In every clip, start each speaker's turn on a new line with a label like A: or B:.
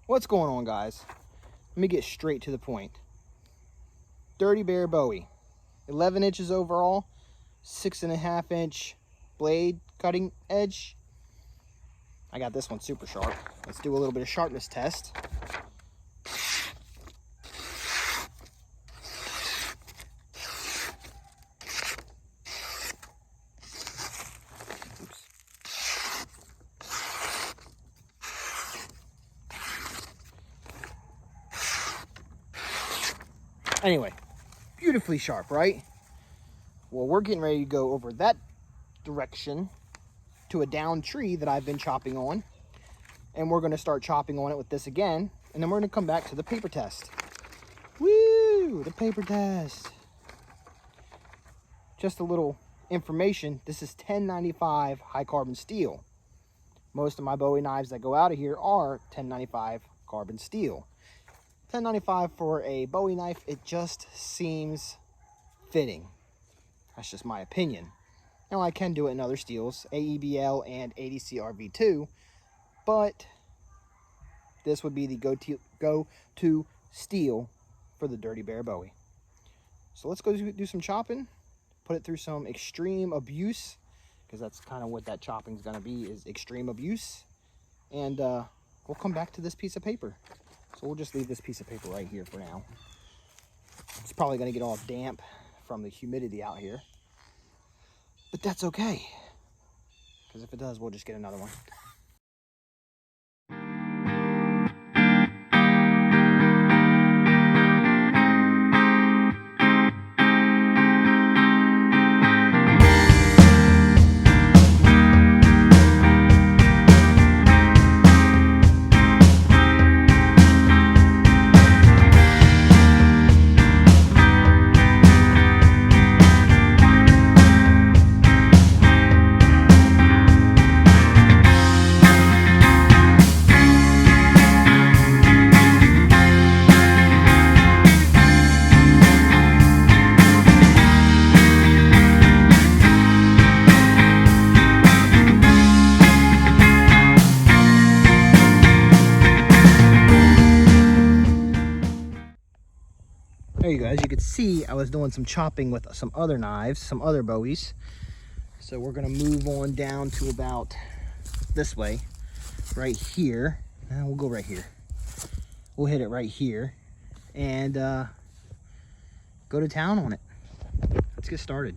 A: What's going on, guys? Let me get straight to the point. Dirty Bear Bowie, 11 inches overall, 6.5 inch blade cutting edge. I got this one super sharp. Let's do a little bit of sharpness test. Oops. Anyway, beautifully sharp, right? Well, we're getting ready to go over that direction to a downed tree that I've been chopping on. And we're going to start chopping on it with this again. And then we're going to come back to the paper test. Woo! The paper test. Just a little information. This is 1095 high carbon steel. Most of my Bowie knives that go out of here are 1095 carbon steel. 1095 for a Bowie knife, it just seems fitting. That's just my opinion. Now, I can do it in other steels, AEBL and ADCRV2, but this would be the go-to steel for the Dirty Bear Bowie. So let's go do some chopping, put it through some extreme abuse, because that's kind of what that chopping is going to be, is extreme abuse. And we'll come back to this piece of paper. So we'll just leave this piece of paper right here for now. It's probably going to get all damp from the humidity out here. But that's okay, because if it does, we'll just get another one. There you go. As you can see, I was doing some chopping with some other knives, some other Bowies. So we're going to move on down to about this way, right here. We'll go right here. We'll hit it right here and go to town on it. Let's get started.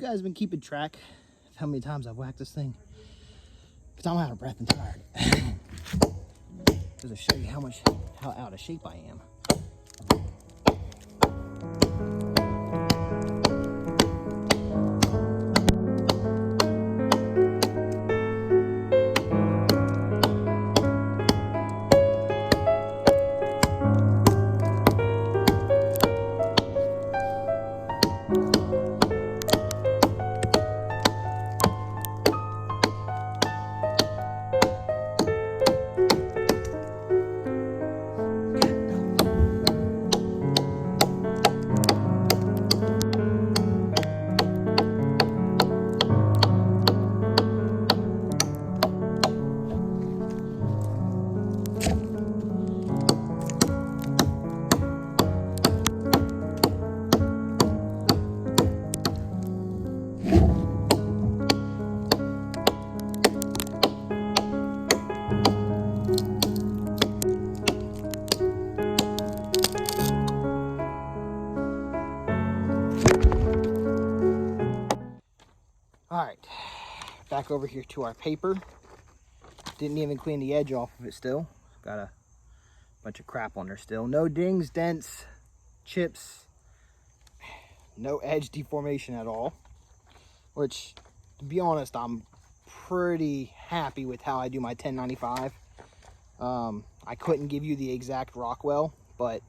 A: guys been keeping track of how many times I've whacked this thing? Because I'm out of breath and tired. Just to show you how out of shape I am. Alright, back over here to our paper. Didn't even clean the edge off of it still. Got a bunch of crap on there still. No dings, dents, chips, no edge deformation at all. Which, to be honest, I'm pretty happy with how I do my 1095. I couldn't give you the exact Rockwell, but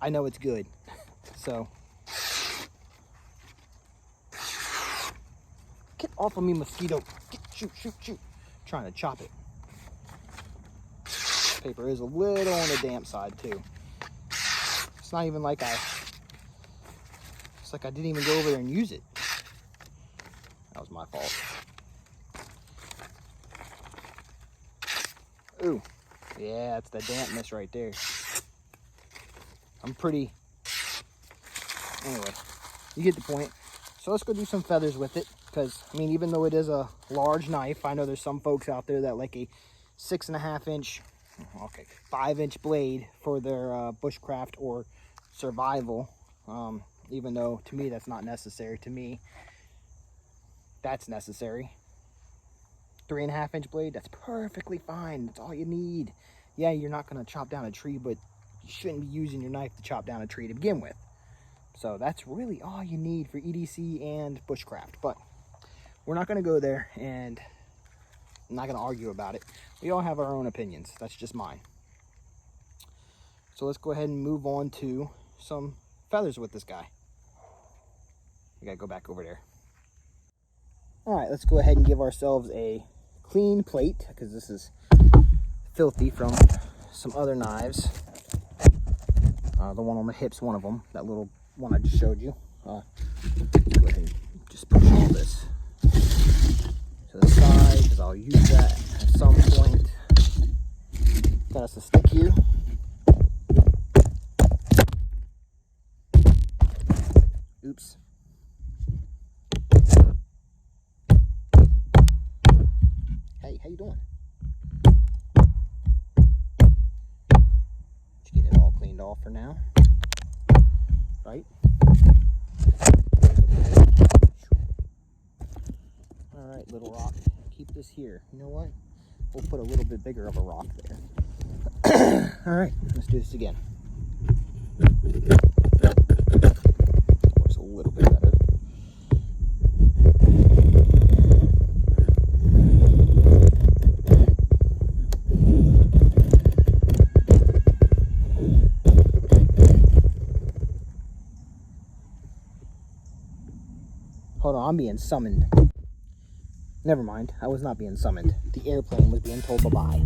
A: I know it's good. So, get off of me, mosquito. Shoot, shoot, shoot. I'm trying to chop it. Paper is a little on the damp side too. It's not even like it's like I didn't even go over there and use it. That was my fault. Ooh, yeah, it's the dampness right there. Anyway, you get the point. So let's go do some feathers with it. Because, I mean, even though it is a large knife, I know there's some folks out there that like a 6.5 inch, 5-inch blade for their bushcraft or survival. Even though, to me, that's not necessary. To me, that's necessary. 3.5-inch blade, that's perfectly fine. That's all you need. Yeah, you're not going to chop down a tree, but you shouldn't be using your knife to chop down a tree to begin with. So that's really all you need for EDC and bushcraft. But we're not going to go there, and I'm not going to argue about it. We all have our own opinions. That's just mine. So let's go ahead and move on to some feathers with this guy. We got to go back over there. All right, let's go ahead and give ourselves a clean plate, because this is filthy from some other knives. The one on the hip's one of them, that little one I just showed you. Go ahead and just push all this to the side, because I'll use that at some point. Got us a stick here. Oops. Hey, how you doing? Just get it all cleaned off for now. Right? Alright, little rock. Keep this here. You know what? We'll put a little bit bigger of a rock there. Alright, let's do this again. Works a little bit better. Hold on, I'm being summoned. Never mind, I was not being summoned. The airplane was being told bye-bye.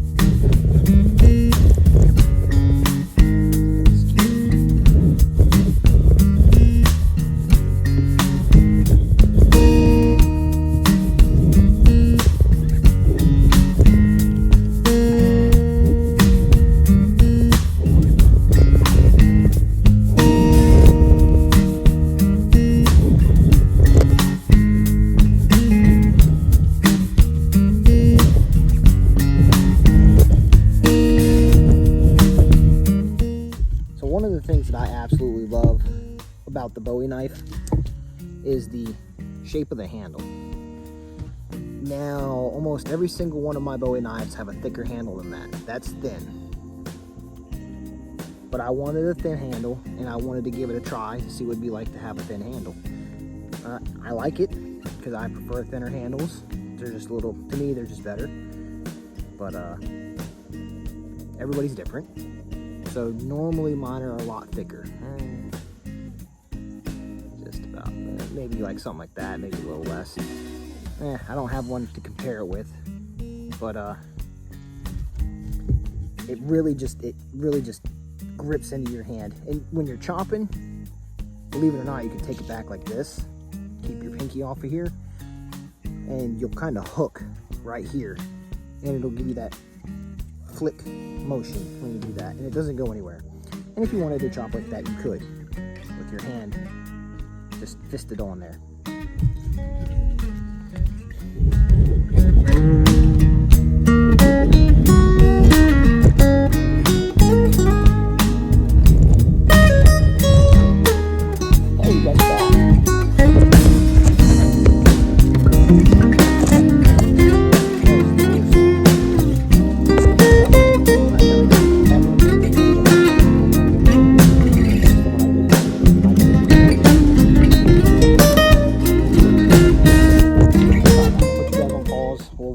A: One of the things that I absolutely love about the Bowie knife is the shape of the handle. Now, almost every single one of my Bowie knives have a thicker handle than that. That's thin. But I wanted a thin handle, and I wanted to give it a try to see what it'd be like to have a thin handle. I like it because I prefer thinner handles. They're just a little, to me, they're just better. But everybody's different. So normally mine are a lot thicker. Just about, maybe like something like that, maybe a little less. I don't have one to compare it with, but it really just grips into your hand. And when you're chopping, believe it or not, you can take it back like this, keep your pinky off of here, and you'll kind of hook right here, and it'll give you that flick motion when you do that, and it doesn't go anywhere. And if you wanted to chop like that, you could with your hand, just fist it on there.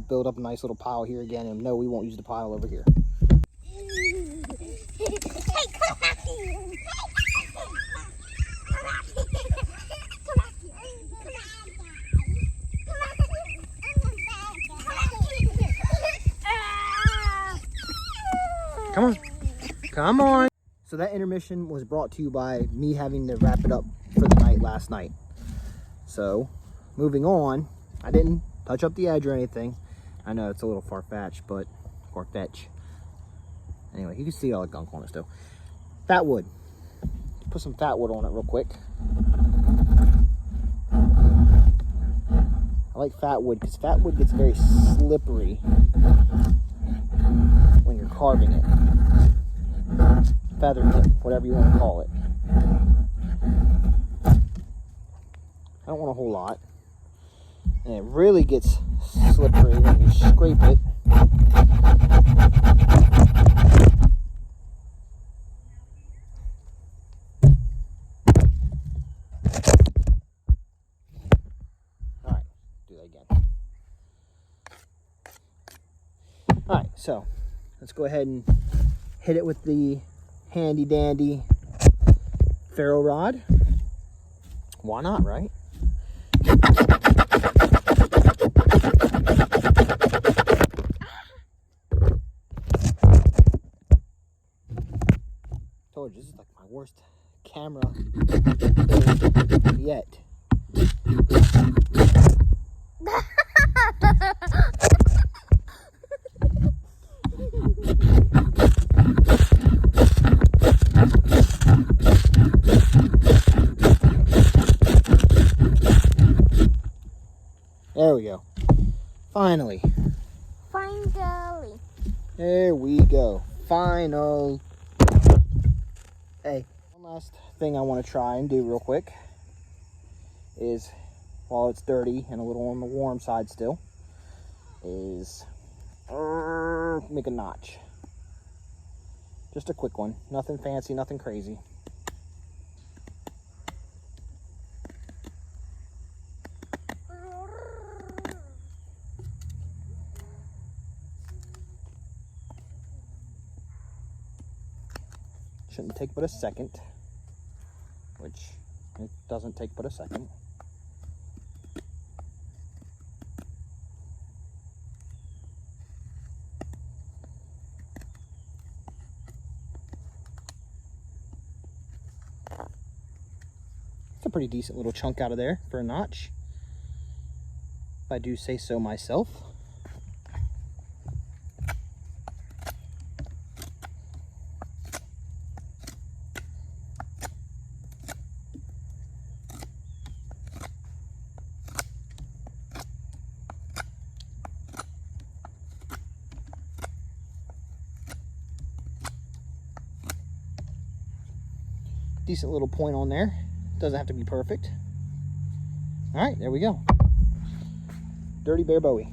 A: Build up a nice little pile here again, and no, we won't use the pile over here. Come on, come on. So that intermission was brought to you by me having to wrap it up for the night last night. So moving on, I didn't touch up the edge or anything. I know it's a little far-fetched, but anyway, you can see all the gunk on it still. Fat wood. Put some fat wood on it real quick. I like fat wood because fat wood gets very slippery when you're carving it. Feather tip, whatever you want to call it. I don't want a whole lot. And it really gets slippery when you scrape it. Alright, do that again. Alright, so let's go ahead and hit it with the handy dandy ferro rod. Why not, right? Told you, this is like my worst camera yet. There we go. Finally. There we go. Finally. Hey, one last thing I want to try and do real quick is, while it's dirty and a little on the warm side still, is make a notch. Just a quick one. Nothing fancy, nothing crazy. Shouldn't take but a second, which it doesn't take but a second. It's a pretty decent little chunk out of there for a notch, if I do say so myself. Decent little point on there. Doesn't have to be perfect. All right, there we go. Dirty Bear Bowie.